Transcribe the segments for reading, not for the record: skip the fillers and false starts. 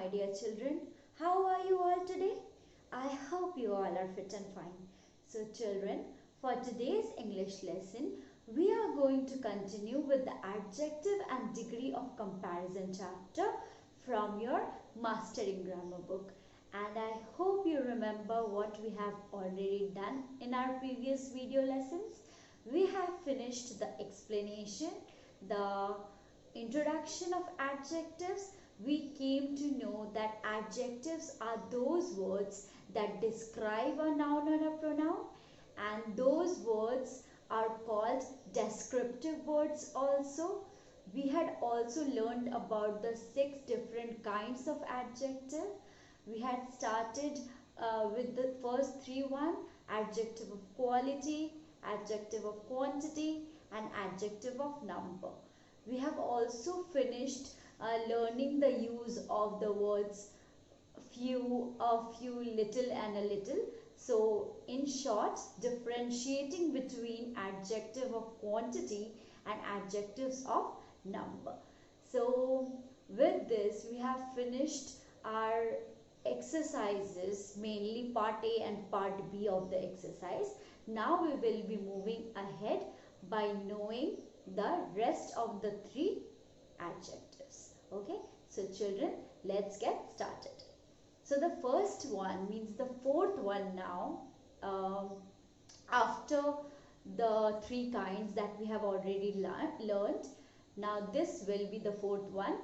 my dear children. How are you all today? I hope you all are fit and fine. So children, for today's English lesson, we are going to continue with the adjective and degree of comparison chapter from your Mastering Grammar book. And I hope you remember what we have already done in our previous video lessons. We have finished the explanation, the introduction of adjectives. We came to know that adjectives are those words that describe a noun or a pronoun, and those words are called descriptive words also. We had also learned about the 6 different kinds of adjective. We had started with the first 3 adjective of quality, adjective of quantity, and adjective of number. We have also finished learning the use of the words few, a few, little and a little. So in short, differentiating between adjective of quantity and adjectives of number. So with this we have finished our exercises, mainly part A and part B of the exercise. Now we will be moving ahead by knowing the rest of the 3 adjectives. Okay, so children, let's get started. So the first one means the 4th one now, after the 3 kinds that we have already learned. Now this will be the 4th one,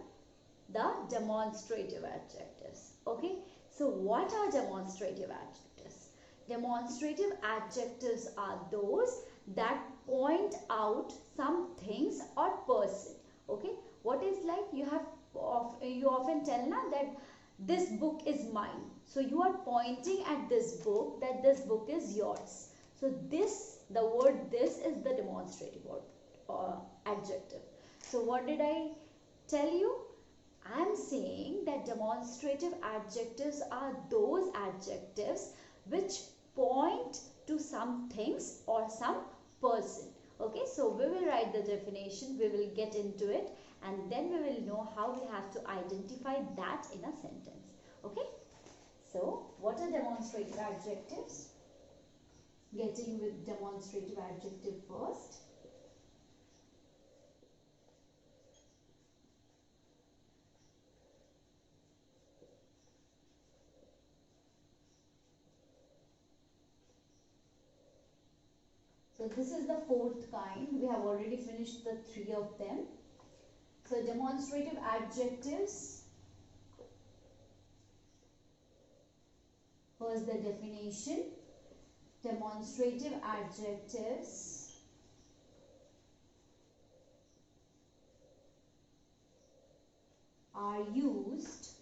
the demonstrative adjectives. Okay, so what are demonstrative adjectives? Demonstrative adjectives are those that point out some things or person. Okay, what is like you often tell now that this book is mine. So you are pointing at this book that this book is yours. So this, the word this is the demonstrative word adjective. So what did I tell you? I am saying that demonstrative adjectives are those adjectives which point to some things or some person. Okay, so we will write the definition, we will get into it, and then we will know how we have to identify that in a sentence. Okay, so what are demonstrative adjectives? Getting with demonstrative adjective first. So this is the 4th kind. We have already finished the 3 of them. So demonstrative adjectives. First the definition. Demonstrative adjectives are used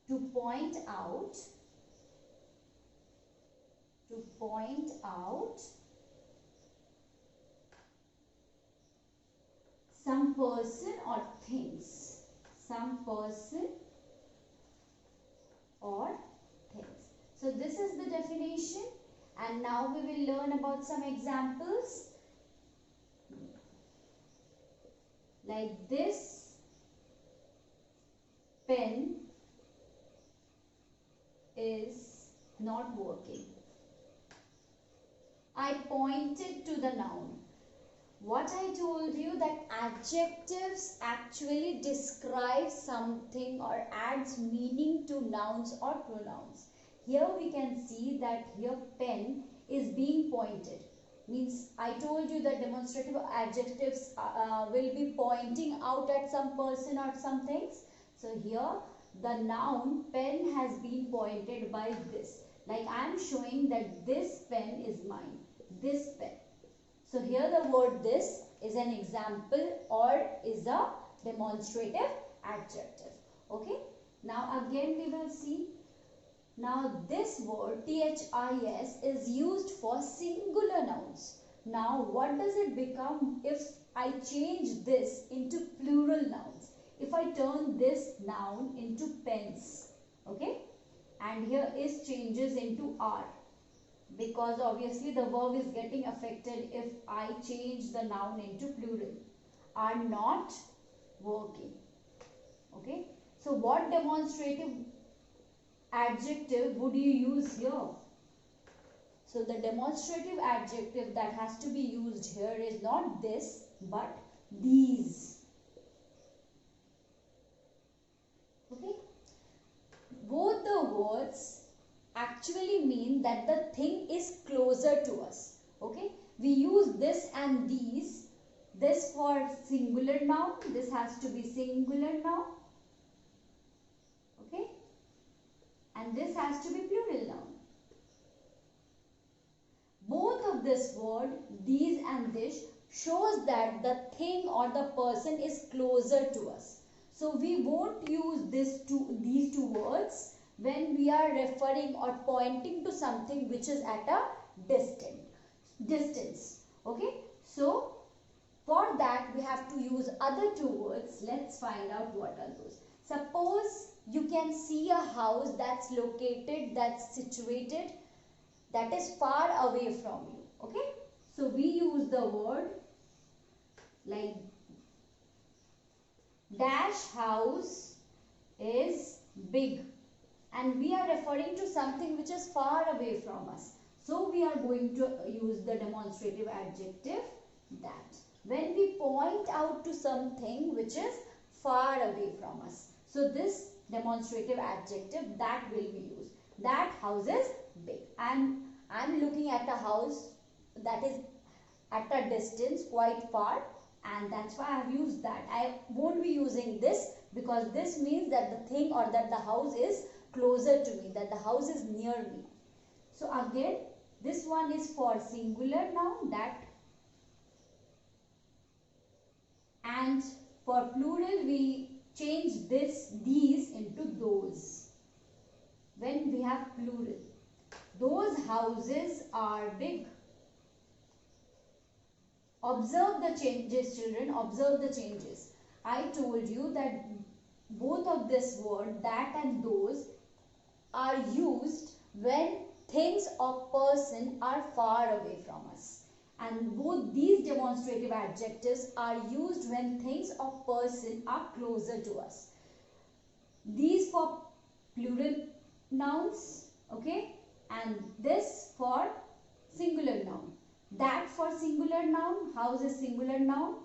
to point out some person or things. Some person or things. So this is the definition, and now we will learn about some examples. Like this pen is not working. I pointed to the noun. What I told you, that adjectives actually describe something or adds meaning to nouns or pronouns. Here we can see that here pen is being pointed. Means I told you that demonstrative adjectives will be pointing out at some person or some things. So here the noun pen has been pointed by this. Like I am showing that this pen is mine. This pen. So here the word this is an example or is a demonstrative adjective. Okay. Now again we will see. Now this word THIS is used for singular nouns. Now what does it become if I change this into plural nouns? If I turn this noun into pens. Okay. And here is changes into are. Because obviously the verb is getting affected if I change the noun into plural. Are not working. Okay, so what demonstrative adjective would you use here? So the demonstrative adjective that has to be used here is not this but these. Okay, both the words actually mean that the thing is closer to us. Okay, we use this and these. This for singular noun, this has to be singular noun. Okay, and this has to be plural noun. Both of this word, these and this, shows that the thing or the person is closer to us. So we won't use these two words when we are referring or pointing to something which is at a distance. Okay, so for that we have to use other two words. Let's find out what are those. Suppose you can see a house that's located, that's situated, that is far away from you. Okay, so we use the word like dash house is big, and we are referring to something which is far away from us. So we are going to use the demonstrative adjective that. When we point out to something which is far away from us, so this demonstrative adjective that will be used. That house is big, and I'm looking at a house that is at a distance quite far, and that's why I have used that. I won't be using this because this means that the thing or that the house is closer to me, that the house is near me. So again, this one is for singular noun, that, and for plural we change these into those. When we have plural, those houses are big. Observe the changes, children, observe the changes. I told you that both of this word, that and those, are used when things or person are far away from us. And both these demonstrative adjectives are used when things or person are closer to us. These for plural nouns, okay, and this for singular noun. That for singular noun, house is singular noun.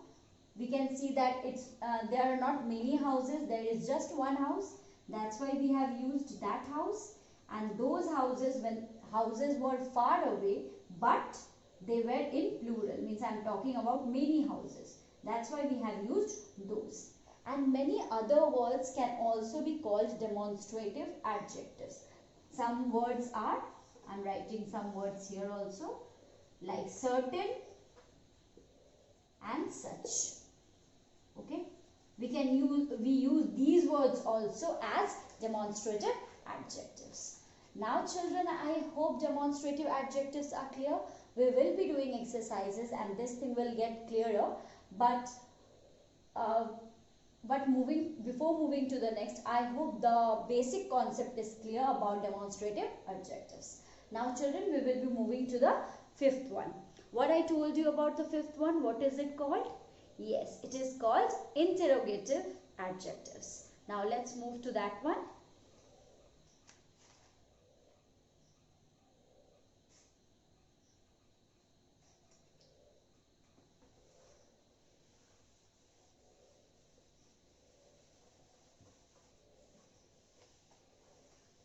We can see that it's there are not many houses, there is just one house. That's why we have used that house. And those houses, when houses were far away, but they were in plural, means I am talking about many houses. That's why we have used those. And many other words can also be called demonstrative adjectives. Some words are, I am writing some words here also, like certain and such. Okay, we use these words also as demonstrative adjectives. Now children, I hope demonstrative adjectives are clear. We will be doing exercises and this thing will get clearer, but before moving to the next, I hope the basic concept is clear about demonstrative adjectives. Now children, we will be moving to the fifth one. What I told you about the fifth one, what is it called? Yes, it is called interrogative adjectives. Now let's move to that one.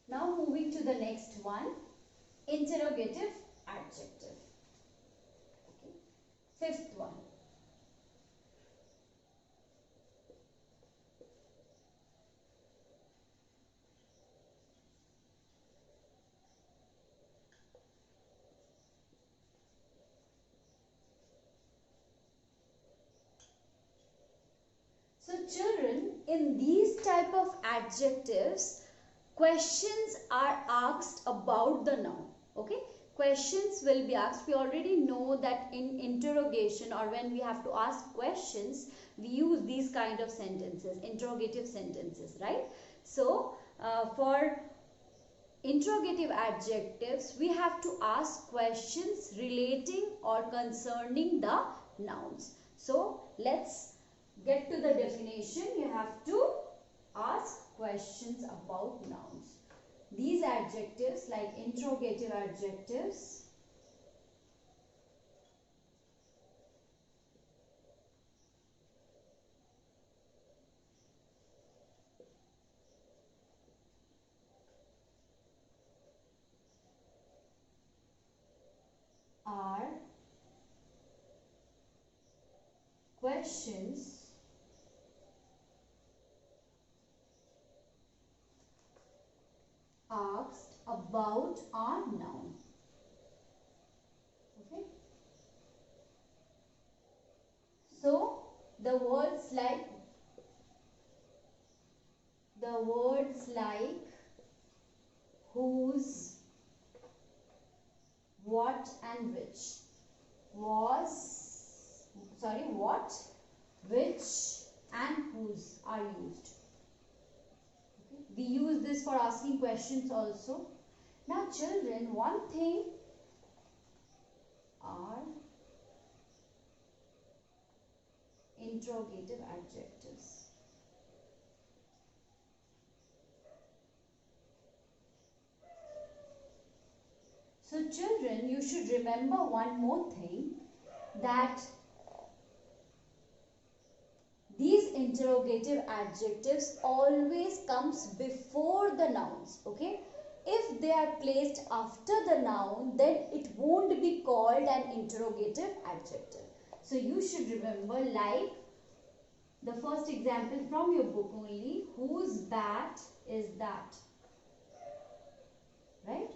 Now moving to the next one, interrogative adjective. Okay. Fifth one. So children, in these type of adjectives, questions are asked about the noun. Okay, questions will be asked. We already know that in interrogation or when we have to ask questions, we use these kind of sentences, interrogative sentences, right? So for interrogative adjectives, we have to ask questions relating or concerning the nouns. So let's get to the definition, you have to ask questions about nouns. These adjectives, like interrogative adjectives, are questions asked about a noun. Okay. So the words like whose, what and which, what, which and whose are used. Okay. We use this for asking questions also. Now children, one thing are interrogative adjectives. So children, you should remember one more thing, that these interrogative adjectives always comes before the nouns. Okay. If they are placed after the noun, then it won't be called an interrogative adjective. So you should remember, like the first example from your book only, whose bat is that? Right?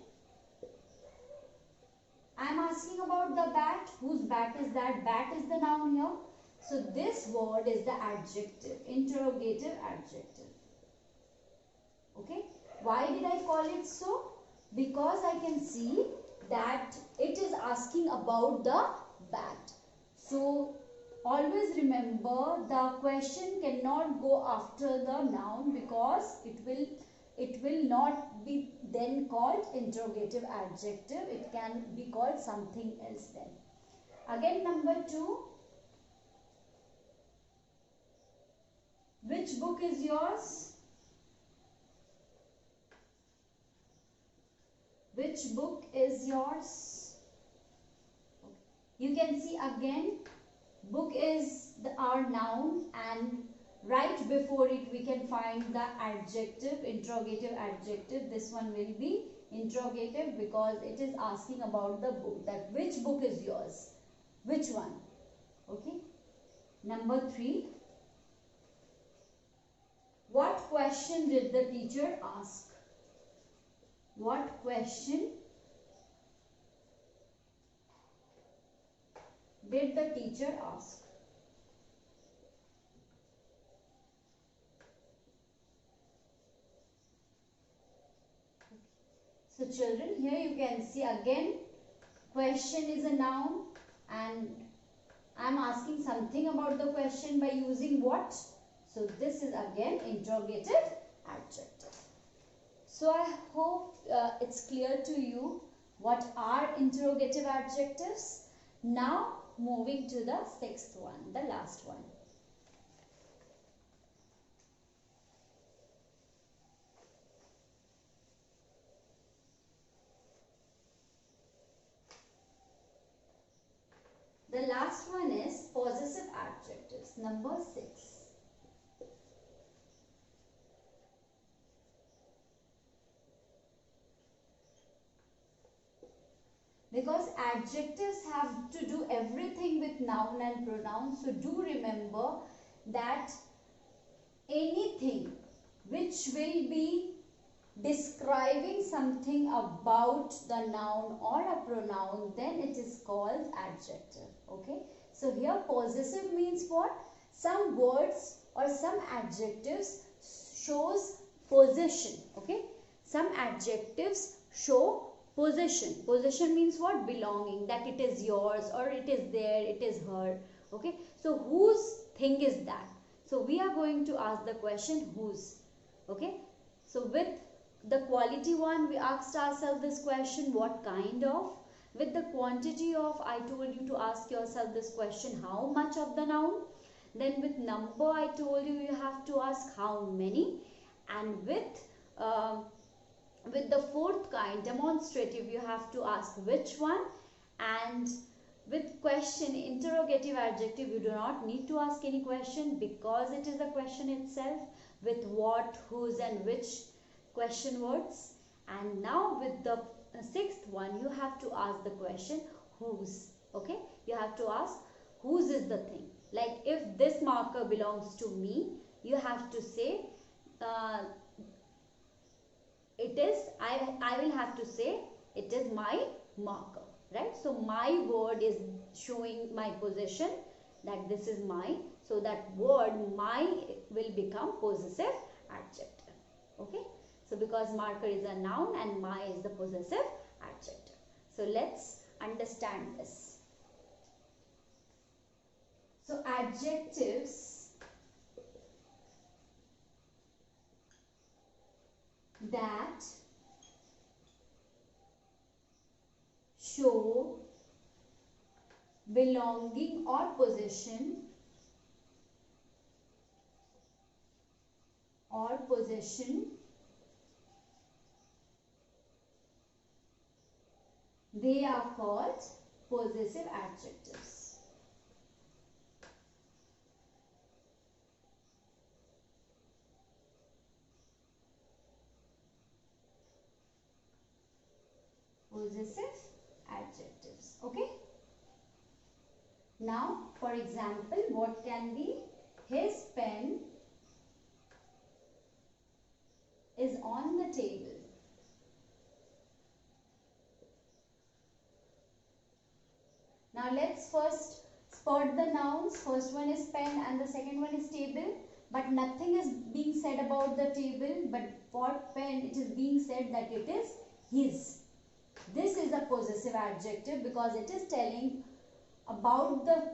I am asking about the bat. Whose bat is that? Bat is the noun here. So this word is the adjective, interrogative adjective. Okay. Why did I call it so? Because I can see that it is asking about the bat. So always remember, the question cannot go after the noun, because it will not be then called interrogative adjective. It can be called something else then. Again, number 2. Which book is yours? Which book is yours? You can see again, book is our noun, and right before it we can find the adjective, interrogative adjective. This one will be interrogative because it is asking about the book, that which book is yours? Which one? Okay. Number 3. What question did the teacher ask? What question did the teacher ask? So children, here you can see again, question is a noun, and I am asking something about the question by using what? So this is again interrogative adjective. So I hope it's clear to you what are interrogative adjectives. Now moving to the 6th one, the last one. The last one is possessive adjectives, number 6. Because adjectives have to do everything with noun and pronoun. So do remember that anything which will be describing something about the noun or a pronoun, then it is called adjective. Okay. So here possessive means what? Some words or some adjectives shows possession. Okay. Some adjectives show possession. Possession means what? Belonging, that it is yours or it is there, it is her. Okay. So whose thing is that? So we are going to ask the question whose. Okay. So with the quality one, we asked ourselves this question, what kind of? With the quantity of, I told you to ask yourself this question, how much of the noun? Then with number, I told you you have to ask how many. And with the fourth kind, demonstrative, you have to ask which one. And with question, interrogative adjective, you do not need to ask any question because it is the question itself with what, whose and which question words. And now with the sixth one, you have to ask the question whose. Okay, you have to ask whose is the thing. Like if this marker belongs to me, you have to say it is, I will have to say it is my marker, right? So my word is showing my possession, that this is my. So that word my will become possessive adjective. Okay. So because marker is a noun and my is the possessive adjective. So let's understand this. So adjectives that show belonging or possession they are called possessive adjectives. Possessive adjectives. Okay. Now, for example, what can be? His pen is on the table. Now let's first spot the nouns. First one is pen and the second one is table. But nothing is being said about the table. But for pen, it is being said that it is his. This is a possessive adjective because it is telling about the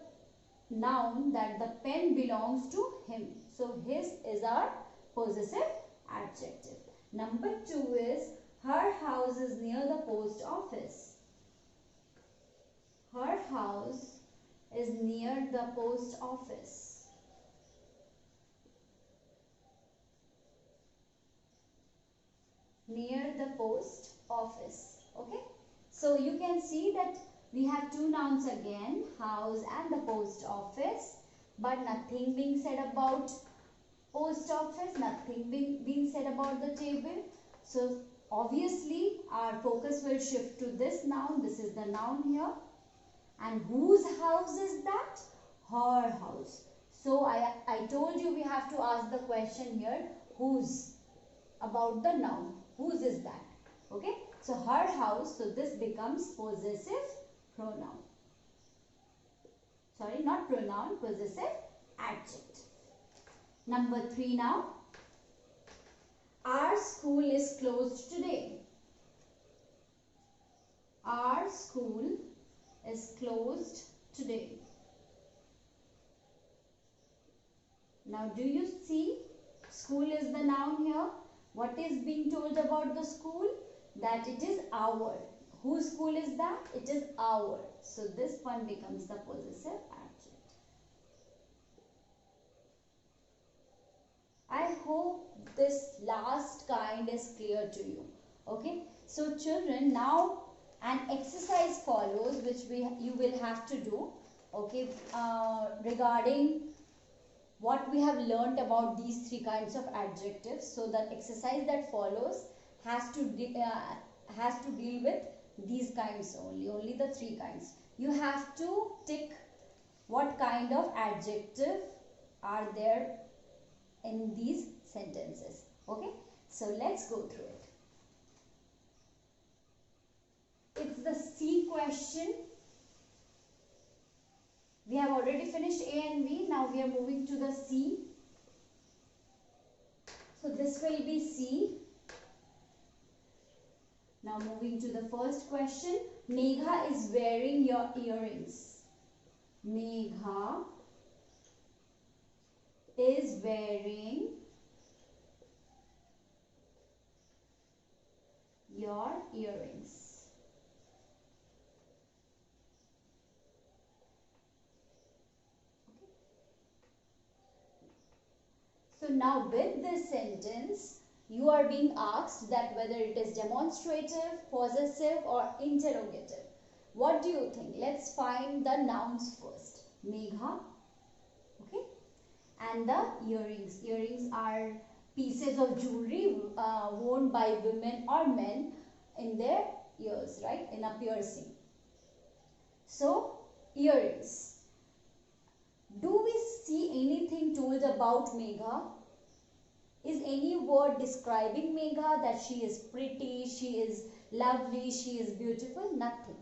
noun that the pen belongs to him. So his is our possessive adjective. Number 2 is her house is near the post office. Her house is near the post office. Near the post office. Okay. So you can see that we have two nouns again, house and the post office, but nothing being said about post office, nothing being said about the table. So obviously our focus will shift to this noun. This is the noun here. And whose house is that? Her house. So I told you we have to ask the question here, whose, about the noun. Whose is that? Okay. So her house, so this becomes possessive pronoun. Sorry, not pronoun, possessive adjective. Number 3 now. Our school is closed today. Our school is closed today. Now do you see school is the noun here? What is being told about the school? That it is our. Whose school is that? It is our. So this one becomes the possessive adjective. I hope this last kind is clear to you. Okay. So children, now an exercise follows which you will have to do. Okay. Regarding what we have learnt about these 3 kinds of adjectives. So the exercise that follows has to deal with these kinds only the 3 kinds. You have to tick what kind of adjective are there in these sentences. Okay, so let's go through it. It's the C question. We have already finished A and B. Now we are moving to the C. So this will be C. Now moving to the first question. Megha is wearing your earrings. Megha is wearing your earrings. So now with this sentence, you are being asked that whether it is demonstrative, possessive or interrogative. What do you think? Let's find the nouns first. Megha, okay, and the earrings. Earrings are pieces of jewelry worn by women or men in their ears, right, in a piercing. So earrings. Do we see anything told about Megha? Is any word describing Megha that she is pretty, she is lovely, she is beautiful? Nothing.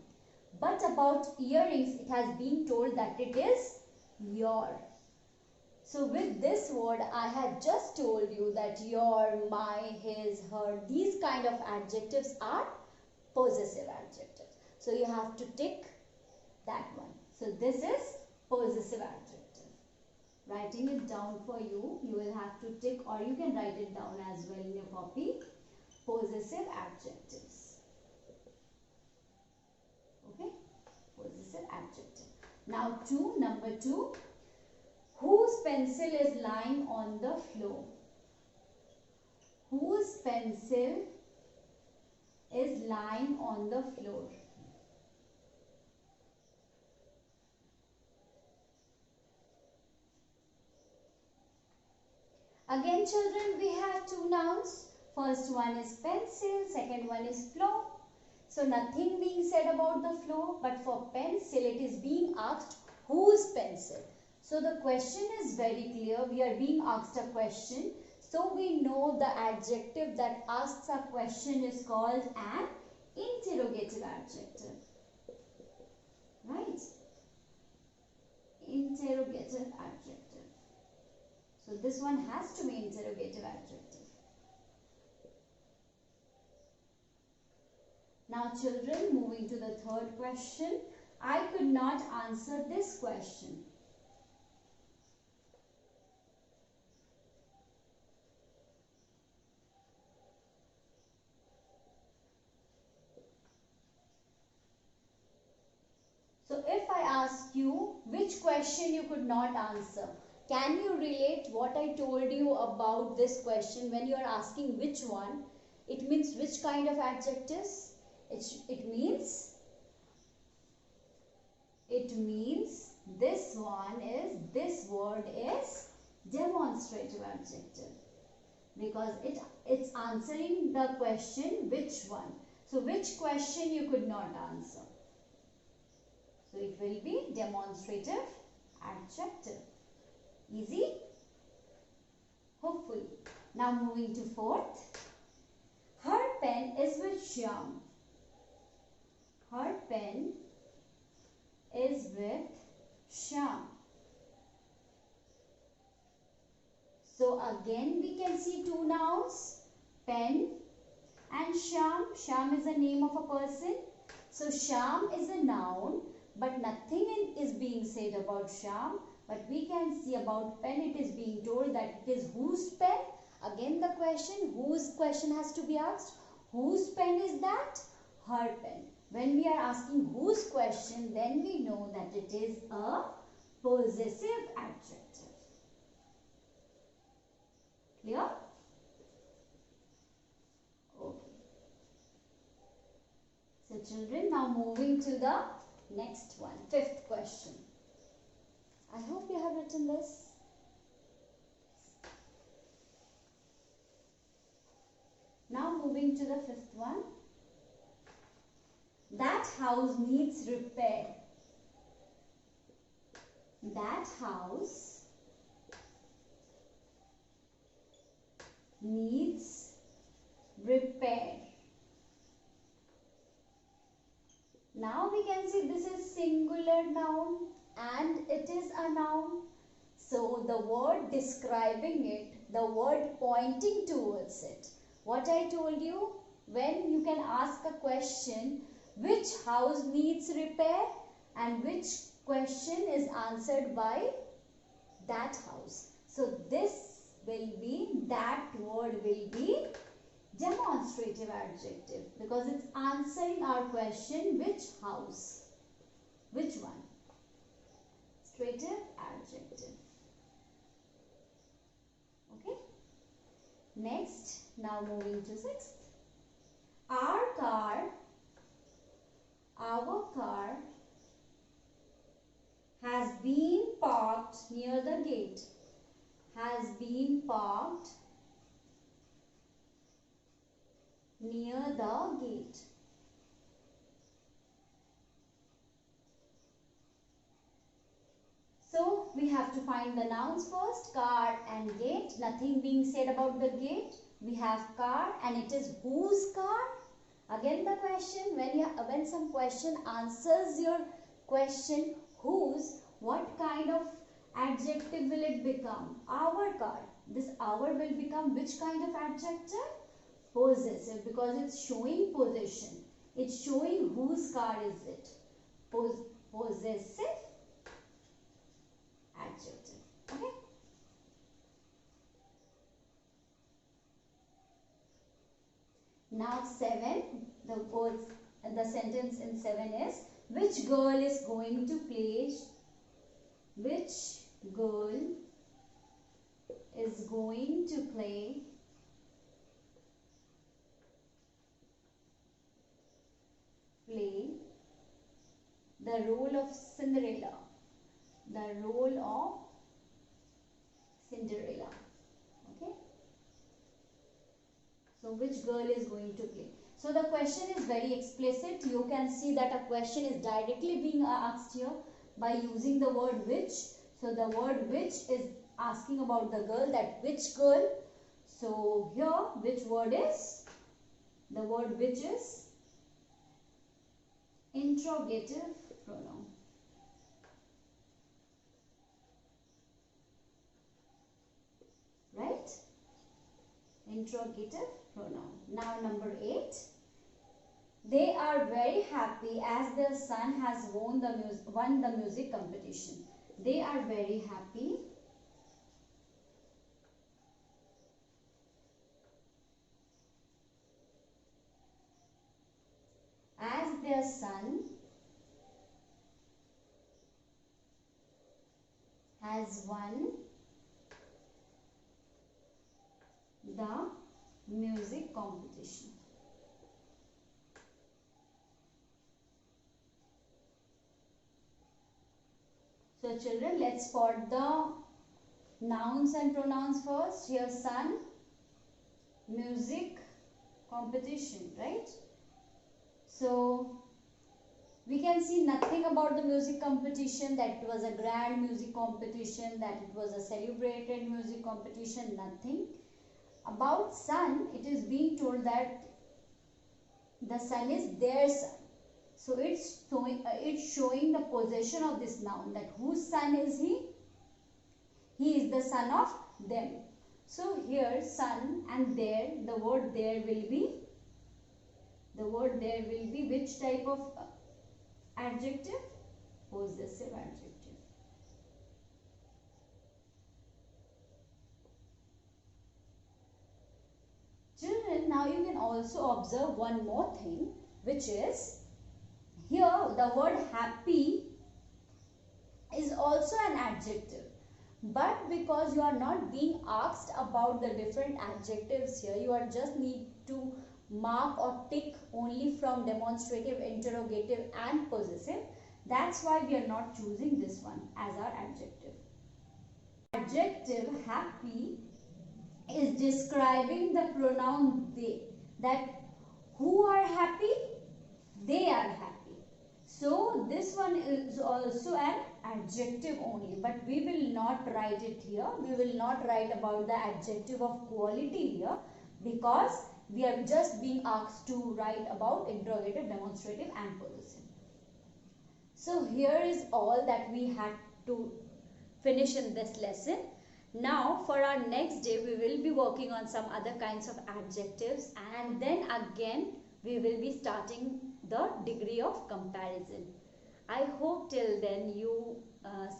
But about earrings, it has been told that it is your. So with this word, I had just told you that your, my, his, her, these kind of adjectives are possessive adjectives. So you have to tick that one. So this is possessive adjective. Writing it down for you, you will have to tick, or you can write it down as well in your copy. Possessive adjectives. Okay, possessive adjective. Now number 2. Whose pencil is lying on the floor? Whose pencil is lying on the floor? Again, children, we have two nouns. First one is pencil, second one is floor. So nothing being said about the floor, but for pencil it is being asked whose pencil. So the question is very clear. We are being asked a question. So we know the adjective that asks a question is called an interrogative adjective. Right? Interrogative adjective. So this one has to be interrogative adjective. Now children, moving to the third question. I could not answer this question. So if I ask you which question you could not answer, can you relate what I told you about this question? When you are asking which one, it means which kind of adjectives? It means this this word is demonstrative adjective, because it's answering the question which one. So which question you could not answer? So it will be demonstrative adjective. Easy? Hopefully. Now moving to fourth. Her pen is with Shyam. Her pen is with Shyam. So again we can see two nouns, pen and Shyam. Shyam is the name of a person. So Shyam is a noun, but nothing is being said about Shyam. But we can see about pen, it is being told that it is whose pen. Again the question, whose question has to be asked. Whose pen is that? Her pen. When we are asking whose question, then we know that it is a possessive adjective. Clear? Okay. So children, now moving to the next one, fifth question. I hope you have written this. Now moving to the fifth one. That house needs repair. That house needs repair. Now we can see this is singular noun and it is a noun. So the word describing it, the word pointing towards it. What I told you, when you can ask a question, which house needs repair, and which question is answered by that house. So this will be, that word will be demonstrative adjective, because it's answering our question, which house, which one. Demonstrative adjective. Okay. Next, now moving to 6th. Our car has been parked near the gate. Has been parked near the gate. So we have to find the nouns first, car and gate. Nothing being said about the gate. We have car and it is whose car? Again the question, when some question answers your question whose, what kind of adjective will it become? Our car. This our will become which kind of adjective? Possessive, because it's showing possession. It's showing whose car is it. Possessive adjective. Okay. Now 7, the sentence in 7 is, which girl is going to play? Which girl is going to play the role of Cinderella? The role of Cinderella. Okay. So which girl is going to play? So the question is very explicit. You can see that a question is directly being asked here by using the word which. So the word which is asking about the girl, that which girl. So here which word is? The word which is interrogative pronoun. Right? Interrogative pronoun. Now number 8. They are very happy as their son has won the music competition. They are very happy as their son has won the music competition. So children, let's spot the nouns and pronouns first. Here son, music, competition, right? So we can see nothing about the music competition, that it was a grand music competition, that it was a celebrated music competition, nothing. About son, it is being told that the son is their son. So it's showing the possession of this noun, that whose son is he? He is the son of them. So here son and their, the word there will be which type of adjective? Possessive adjective. Children, now you can also observe one more thing, which is here the word happy is also an adjective. But because you are not being asked about the different adjectives here, you are just need to mark or tick only from demonstrative, interrogative and possessive. That's why we are not choosing this one as our adjective. Adjective happy is describing the pronoun they, that who are happy? They are happy. So this one is also an adjective only, but we will not write it here. We will not write about the adjective of quality here, because we are just being asked to write about interrogative, demonstrative and possessive. So here is all that we had to finish in this lesson. Now for our next day we will be working on some other kinds of adjectives, and then again we will be starting the degree of comparison. I hope till then you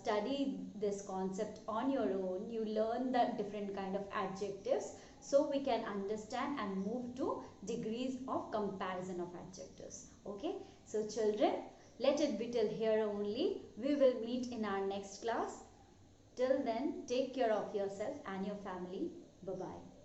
study this concept on your own. You learn the different kind of adjectives, so we can understand and move to degrees of comparison of adjectives. Okay, so children, let it be till here only. We will meet in our next class. Till then, take care of yourself and your family. Bye-bye.